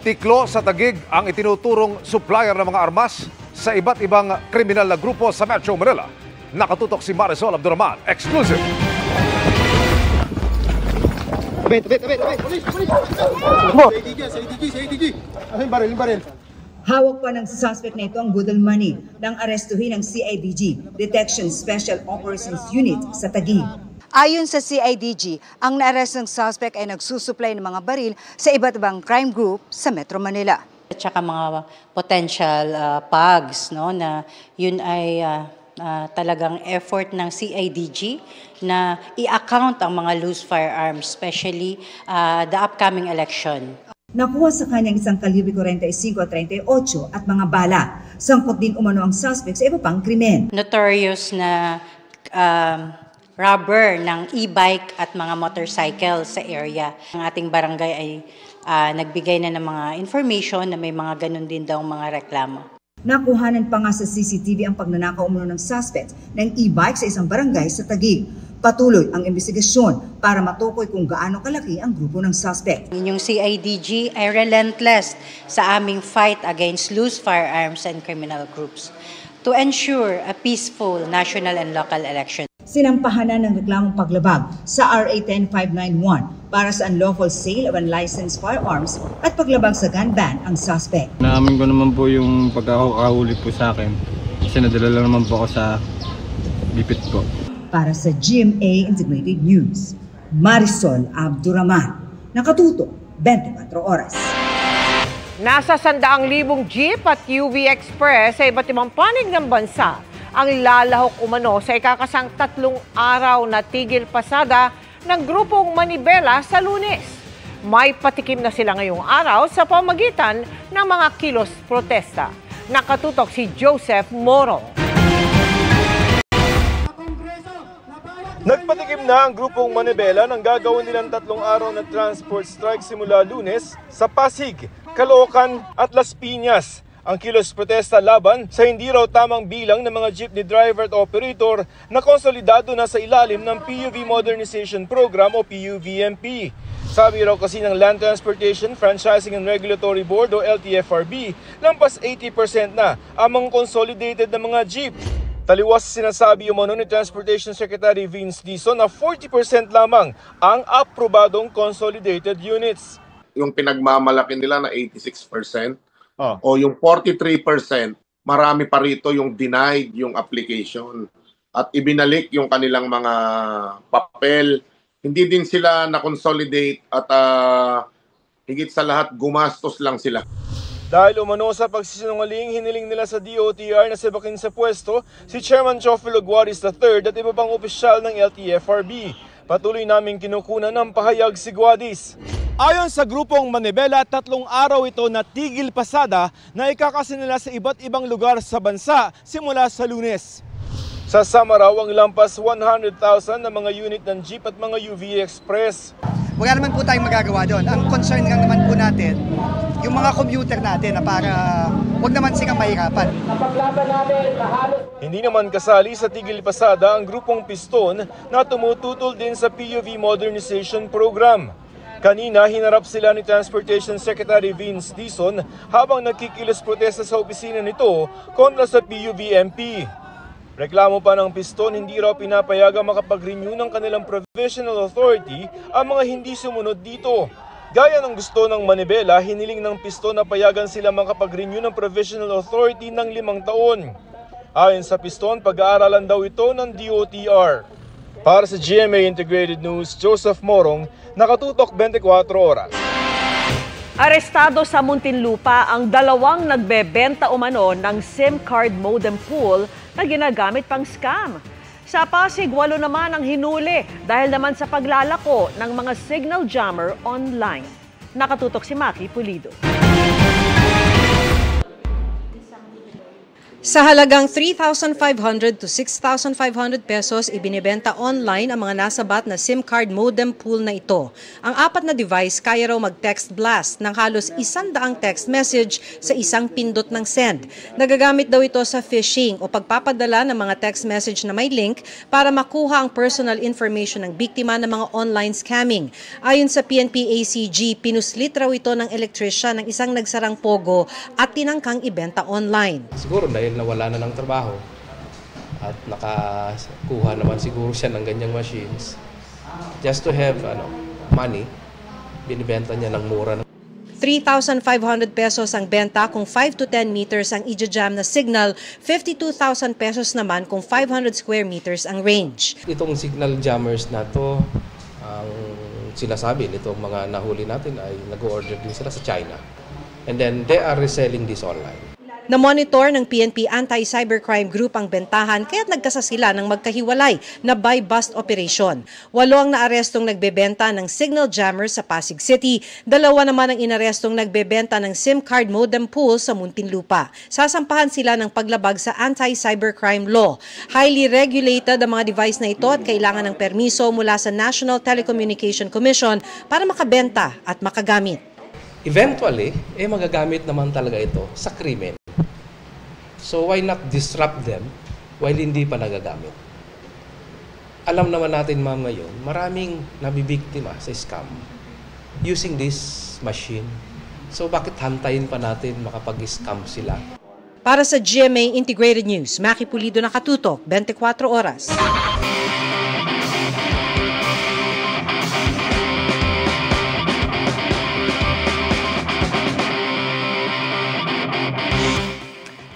Tiklo sa Taguig ang itinuturong supplier ng mga armas sa iba't ibang kriminal na grupo sa Metro Manila. Nakatutok si Marisol Abdurrahman. Exclusive! Baril. Hawak pa ng suspect na ito ang budol money ng arestuhin ng CIDG, Detection Special Operations Unit sa Taguig. Ayon sa CIDG, ang na-arrest ng suspect ay nagsusupply ng mga baril sa iba't ibang crime group sa Metro Manila. At saka mga potential PAGs, no, na yun ay talagang effort ng CIDG na i-account ang mga loose firearms, especially the upcoming election. Nakuha sa kanyang isang kalibre 45 at 38 at mga bala. Sangkot din umano ang suspect sa iba pang krimen. Notorious na robber ng e-bike at mga motorcycle sa area. Ang ating barangay ay nagbigay na ng mga information na may mga ganun din daw mga reklamo. Nakuhanan pa nga sa CCTV ang pagnanakaw umano ng suspect ng e-bike sa isang barangay sa Taguig. Patuloy ang investigasyon para matukoy kung gaano kalaki ang grupo ng suspect. Yung CIDG ay relentless sa aming fight against loose firearms and criminal groups to ensure a peaceful national and local election. Sinampahanan ng reklamong paglabag sa RA 10591 para sa unlawful sale of unlicensed firearms at paglabag sa gun ban ang suspect. Naamin ko naman po yung pagkakahuli po sa akin kasi nadala lang naman po ako sa bipit ko. Para sa GMA Integrated News, Marisol Abdurrahman, nakatutok 24 oras. Nasa 100,000 jeep at UV Express sa iba't ibang panig ng bansa ang lalahok umano sa ikakasang 3 araw na tigil pasada ng grupong Manibela sa Lunes. May patikim na sila ngayong araw sa pamagitan ng mga kilos protesta. Nakatutok si Joseph Morong. Nagpatikim na ang grupong Manibela nang gagawin nilang 3 araw na transport strike simula Lunes sa Pasig, Caloocan at Las Piñas. Ang kilos protesta laban sa hindi raw tamang bilang ng mga jeepney driver at operator na konsolidado na sa ilalim ng PUV Modernization Program o PUVMP. Sabi raw kasi ng Land Transportation, Franchising and Regulatory Board o LTFRB, lampas 80% na ang mga consolidated na mga jeep. Taliwas sinasabi umano ni Transportation Secretary Vince Dizon na 40% lamang ang aprobadong consolidated units. Yung pinagmamalaki nila na 86% o yung 43%, marami pa rito yung denied yung application at ibinalik yung kanilang mga papel. Hindi din sila na-consolidate at higit sa lahat gumastos lang sila. Dahil umano sa pagsisinungaling, hiniling nila sa DOTR na sibakin sa pwesto si Chairman Chofilo Guaris III at iba pang opisyal ng LTFRB. Patuloy naming kinukunan ng pahayag si Guadis. Ayon sa grupong Manibela, 3 araw ito na tigil pasada na ikakasinila sa iba't ibang lugar sa bansa simula sa Lunes. Sa Samaraw, ang lampas 100,000 na mga unit ng jeep at mga UV Express. Wala naman po tayong magagawa doon. Ang concern lang naman po natin, yung mga commuter natin na para wag naman silang mahirapan. Hindi naman kasali sa tigil pasada ang grupong Piston na tumututol din sa PUV Modernization Program. Kanina, hinarap sila ni Transportation Secretary Vince Dizon habang nagkikilos protesta sa opisina nito kontra sa PUVMP. Reklamo pa ng Piston, hindi raw pinapayagang makapag-renew ng kanilang provisional authority ang mga hindi sumunod dito. Gaya ng gusto ng Manibela, hiniling ng Piston na payagan sila makapag-renew ng provisional authority ng 5 taon. Ayon sa Piston, pag-aaralan daw ito ng DOTR. Para sa GMA Integrated News, Joseph Morong, nakatutok 24 oras. Arestado sa Muntinlupa ang 2 nagbebenta umano ng SIM card modem pool na ginagamit pang scam. Sa Pasig, 8 naman ang hinuli dahil naman sa paglalako ng mga signal jammer online. Nakatutok si Maki Pulido. Sa halagang 3,500 to 6,500 pesos, ibinibenta online ang mga nasabat na SIM card modem pool na ito. Ang 4 na device kaya raw mag-text blast ng halos 100 text message sa isang pindot ng send. Nagagamit daw ito sa phishing o pagpapadala ng mga text message na may link para makuha ang personal information ng biktima ng mga online scamming. Ayon sa PNP-ACG, pinuslit raw ito ng electrician ng isang nagsarang pogo at tinangkang ibenta online. Siguro dahil nawala na ng trabaho at nakakuha naman siguro siya ng ganyang machines, just to have money, binibenta niya ng mura. 3,500 pesos ang benta kung 5 to 10 meters ang i-jam na signal, 52,000 pesos naman kung 500 square meters ang range. Itong signal jammers na to, ang sinasabi nitong mga nahuli natin ay nag-order din sila sa China. And then they are reselling this online. Na-monitor ng PNP Anti-Cybercrime Group ang bentahan kaya't nagkasa sila ng magkahiwalay na buy-bust operation. 8 ang naarestong nagbebenta ng signal jammers sa Pasig City, 2 naman ang inarestong nagbebenta ng SIM card modem pool sa Muntinlupa. Sasampahan sila ng paglabag sa Anti-Cybercrime Law. Highly regulated ang mga device na ito at kailangan ng permiso mula sa National Telecommunication Commission para makabenta at makagamit. Eventually, magagamit naman talaga ito sa krimen. So why not disrupt them while hindi pa nagagamit? Alam naman natin ngayon, maraming nabibiktima sa scam using this machine. So bakit hantayin pa natin makapag-scam sila? Para sa GMA Integrated News, Maki Pulido, nakatutok, 24 oras.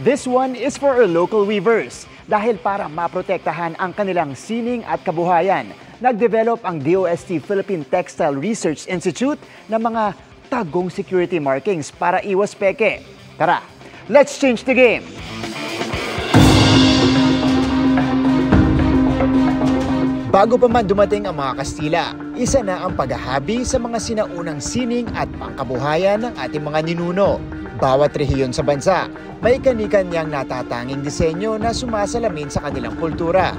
This one is for our local weavers dahil para maprotektahan ang kanilang sining at kabuhayan. Nag-develop ang DOST Philippine Textile Research Institute ng mga tagong security markings para iwas peke. Tara, let's change the game! Bago pa man dumating ang mga Kastila, isa na ang paghahabi sa mga sinaunang sining at pangkabuhayan ng ating mga ninuno. Bawat rehiyon sa bansa, may kani-kanyang natatanging disenyo na sumasalamin sa kanilang kultura.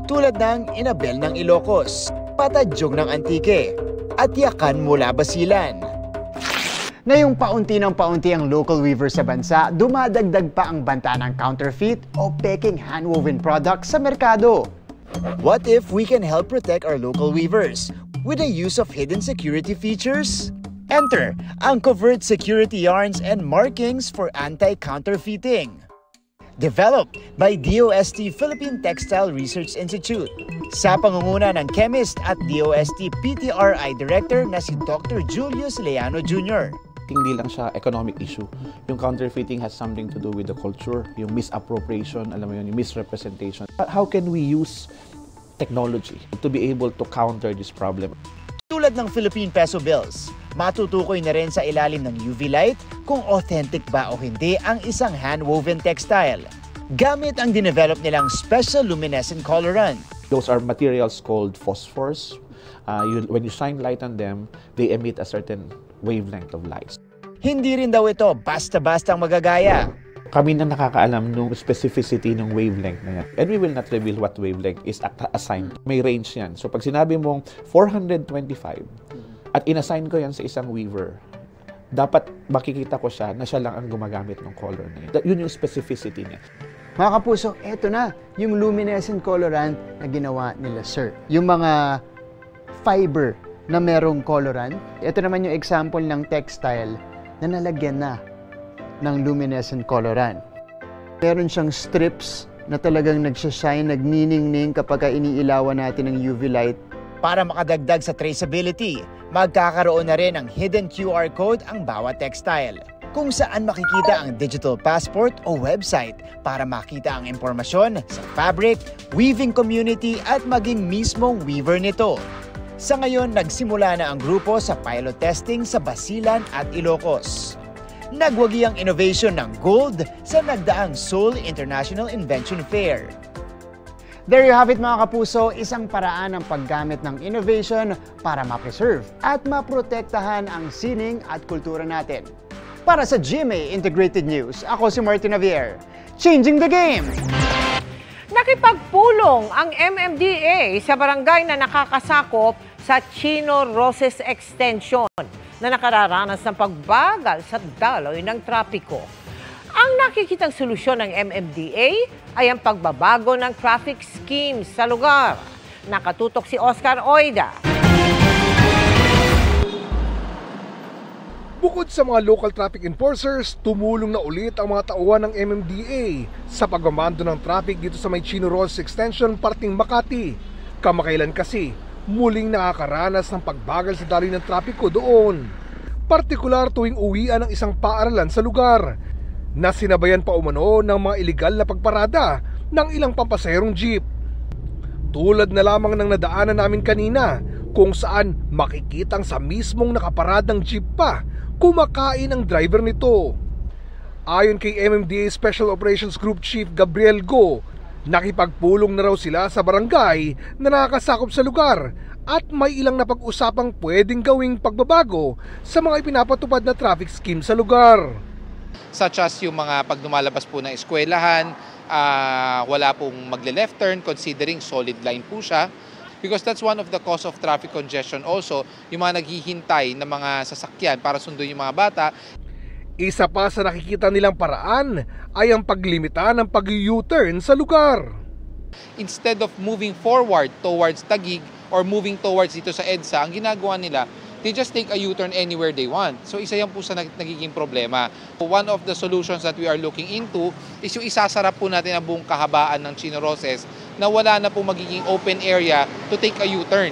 Tulad ng inabel ng Ilocos, patadyog ng Antique, at yakan mula Basilan. Ngayong paunti ng paunti ang local weavers sa bansa, dumadagdag pa ang banta ng counterfeit o peking handwoven products sa merkado. What if we can help protect our local weavers with the use of hidden security features? Enter ang covert security yarns and markings for anti-counterfeiting. Developed by DOST Philippine Textile Research Institute sa pangunguna ng chemist at DOST PTRI Director na si Dr. Julius Leano Jr. Hindi lang siya economic issue. Yung counterfeiting has something to do with the culture, yung misappropriation, alam mo yun, yung misrepresentation. How can we use technology to be able to counter this problem? Tulad ng Philippine Peso Bills, matutukoy na rin sa ilalim ng UV light kung authentic ba o hindi ang isang hand-woven textile. Gamit ang dinevelop nilang special luminescent colorant. Those are materials called phosphors. When you shine light on them, they emit a certain wavelength of light. Hindi rin daw ito basta-bastang magagaya. Kami na nakakaalam ng specificity ng wavelength na yan. And we will not reveal what wavelength is assigned. May range yan. So pag sinabi mong 425 at inassign ko yan sa isang weaver, dapat makikita ko siya na siya lang ang gumagamit ng color na yan. Yun yung specificity niya. Mga kapuso, eto na yung luminescent colorant na ginawa nila Sir. Yung mga fiber na merong colorant. Ito naman yung example ng textile na nalagyan na ng luminescent colorant. Meron siyang strips na talagang nagsashine, nagniningning kapag iniilawan natin ng UV light. Para makadagdag sa traceability, magkakaroon na rin ng hidden QR code ang bawat textile, kung saan makikita ang digital passport o website para makita ang impormasyon sa fabric, weaving community at maging mismong weaver nito. Sa ngayon, nagsimula na ang grupo sa pilot testing sa Basilan at Ilocos. Nagwagi ang innovation ng gold sa nagdaang Seoul International Invention Fair. There you have it mga kapuso, isang paraan ng paggamit ng innovation para ma-preserve at maprotektahan ang sining at kultura natin. Para sa GMA Integrated News, ako si Martin Javier, changing the game! Nakipagpulong ang MMDA sa barangay na nakakasakop sa Chino Roces Extension na nakararanas ng pagbagal sa daloy ng trapiko. Ang nakikitang solusyon ng MMDA ay ang pagbabago ng traffic schemes sa lugar. Nakatutok si Oscar Oida. Bukod sa mga local traffic enforcers, tumulong na ulit ang mga tauhan ng MMDA sa pagmamando ng traffic dito sa may Chino Roces Extension, parting Makati. Kamakailan kasi, muling nakakaranas ng pagbagal sa daloy ng trapiko doon. Partikular tuwing uwian ng isang paaralan sa lugar, na sinabayan pa umano ng mga iligal na pagparada ng ilang pampasaherong jeep. Tulad na lamang ng nadaanan namin kanina, kung saan makikitang sa mismong nakaparadang jeep pa kumakain ang driver nito. Ayon kay MMDA Special Operations Group Chief Gabriel Go, nakipagpulong na raw sila sa barangay na nakakasakop sa lugar at may ilang napag-usapang pwedeng gawing pagbabago sa mga ipinapatupad na traffic scheme sa lugar. Such as yung mga pag lumalabas po ng eskwelahan, wala pong magle-left turn considering solid line po siya. Because that's one of the cause of traffic congestion also, yung mga naghihintay na mga sasakyan para sunduin yung mga bata. Isa pa sa nakikita nilang paraan ay ang paglimita ng pag-U-turn sa lugar. Instead of moving forward towards Taguig or moving towards dito sa EDSA, ang ginagawa nila, they just take a U-turn anywhere they want. So isa yan po sa nagiging problema. One of the solutions that we are looking into is yung isasara po natin ang buong kahabaan ng Chino Roces na wala na po magiging open area to take a U-turn.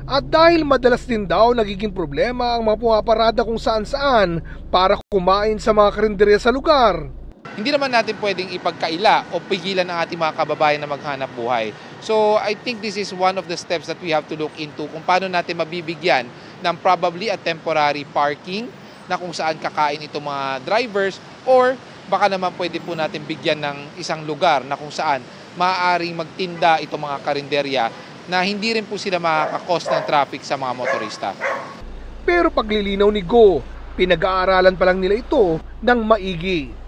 At dahil madalas din daw nagiging problema ang mga pumaparada kung saan-saan para kumain sa mga karinderya sa lugar, hindi naman natin pwedeng ipagkaila o pigilan ang ating mga kababayan na maghanap buhay. So I think this is one of the steps that we have to look into kung paano natin mabibigyan ng probably a temporary parking na kung saan kakain itong mga drivers, or baka naman pwede po natin bigyan ng isang lugar na kung saan maaaring magtinda itong mga karinderya na hindi rin po sila makakakos ng traffic sa mga motorista. Pero paglilinaw ni Go, pinag-aaralan pa lang nila ito ng maigi.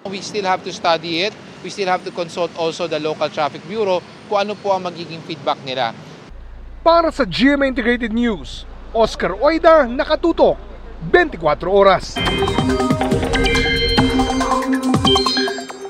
We still have to study it. We still have to consult also the local traffic bureau kung ano po ang magiging feedback nila. Para sa GMA Integrated News, Oscar Oida, nakatutok, 24 oras.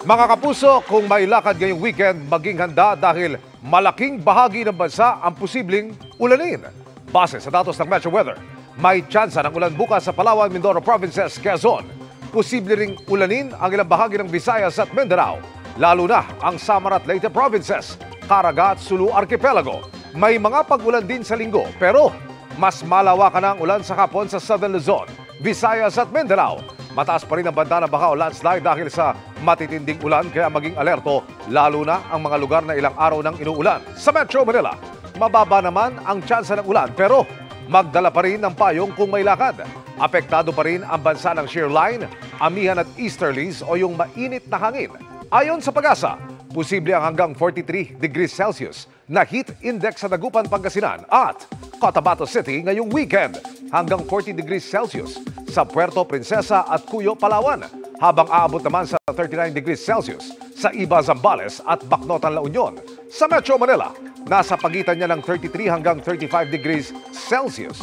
Mga kapuso, kung may lakad ngayong weekend, maging handa dahil malaking bahagi ng bansa ang posibleng ulanin. Base sa datos ng Metro Weather, may tsansa ng ulan bukas sa Palawan, Mindoro Provinces, Quezon. Posible ring ulanin ang ilang bahagi ng Visayas at Mindanao, lalo na ang Samar at Leyte Provinces, Caraga at Sulu Archipelago. May mga pag-ulan din sa linggo, pero mas malawakan ang ulan sa hapon sa Southern Luzon, Visayas at Mindanao. Mataas pa rin ang banta ng baha o landslide dahil sa matitinding ulan, kaya maging alerto, lalo na ang mga lugar na ilang araw nang inuulan. Sa Metro Manila, mababa naman ang tsansa ng ulan, pero magdala pa rin ng payong kung may lakad. Apektado pa rin ang bansa ng shear line, amihan at easterlies o yung mainit na hangin. Ayon sa Pag-asa, posible ang hanggang 43 degrees Celsius na heat index sa Dagupan, Pangasinan at Cotabato City ngayong weekend. Hanggang 40 degrees Celsius sa Puerto Princesa at Cuyo, Palawan. Habang aabot naman sa 39 degrees Celsius sa Iba, Zambales at Bacnotan, La Union. Sa Metro Manila, nasa pagitan niya ng 33 hanggang 35 degrees Celsius.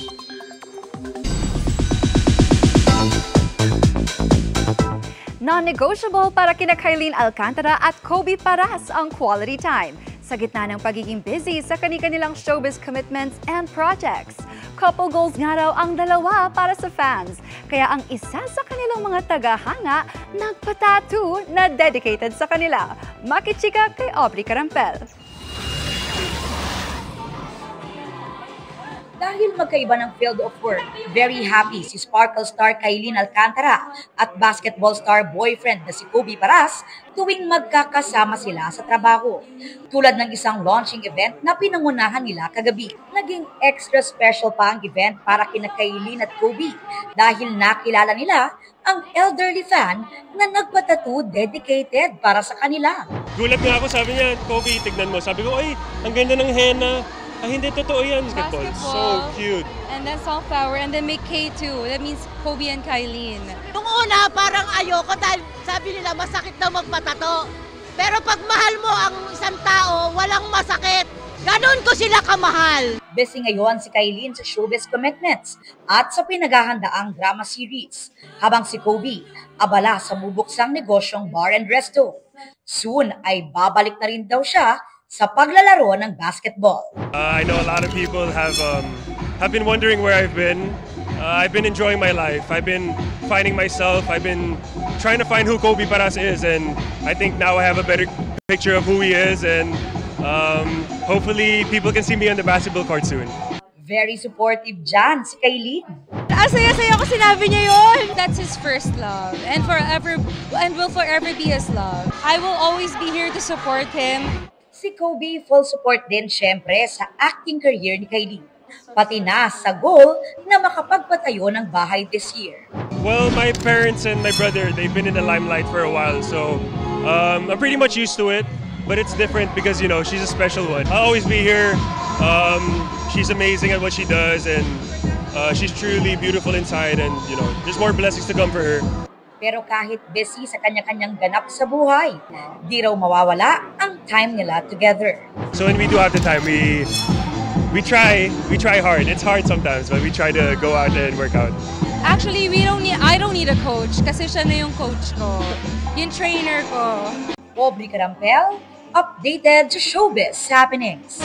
Non-negotiable para kina Kylene Alcantara at Kobe Paras ang quality time sa gitna ng pagiging busy sa kani-kanilang showbiz commitments and projects. Couple goals nga raw ang dalawa para sa fans. Kaya ang isa sa kanilang mga tagahanga nagpa-tattoo na dedicated sa kanila. Makichika kay Aubrey Carampel. Dahil magkaiba ng field of work, very happy si Sparkle star Kailin Alcantara at basketball star boyfriend na si Kobe Paras tuwing magkakasama sila sa trabaho. Tulad ng isang launching event na pinangunahan nila kagabi. Naging extra special pa ang event para kina Kailin at Kobe dahil nakilala nila ang elderly fan na nagpatattoo dedicated para sa kanila. Gulat nga ako, sabi niya, Kobe, tignan mo. Sabi ko, ay, ang ganda ng henna. Ah, hindi, totoo yan. Basketball. So cute. And then sunflower, and then make K too. That means Kobe and Kailin. Nung una, parang ayoko dahil sabi nila masakit daw magpatato. Pero pag mahal mo ang isang tao, walang masakit. Ganon ko sila kamahal. Busy ngayon si Kailin sa showbiz commitments at sa pinaghahandaang drama series. Habang si Kobe, abala sa bubuksang negosyong bar and resto. Soon ay babalik na rin daw siya sa paglalaro ng basketball. I know a lot of people have been wondering where I've been. I've been enjoying my life. I've been finding myself. I've been trying to find who Kobe Paras is, and I think now I have a better picture of who he is, and hopefully people can see me on the basketball court soon. Very supportive dyan si Kailin. Saya-saya ko sinabi niya yun. That's his first love and will forever be his love. I will always be here to support him. Si Kobe full support din syempre sa acting career ni Kailin. Pati na sa goal na makapagpatayo ng bahay this year. Well, my parents and my brother, they've been in the limelight for a while, so I'm pretty much used to it. But it's different because, you know, she's a special one. I'll always be here. She's amazing at what she does, and she's truly beautiful inside, and, you know, there's more blessings to come for her. Pero kahit busy sa kanya-kanyang ganap sa buhay, di raw mawawala ang time nila together. So when we do have the time, we try hard. It's hard sometimes, but we try to go out and work out. Actually, I don't need a coach kasi siya na yung coach ko. Yung trainer ko. Aubrey Carampel, updated to showbiz happenings.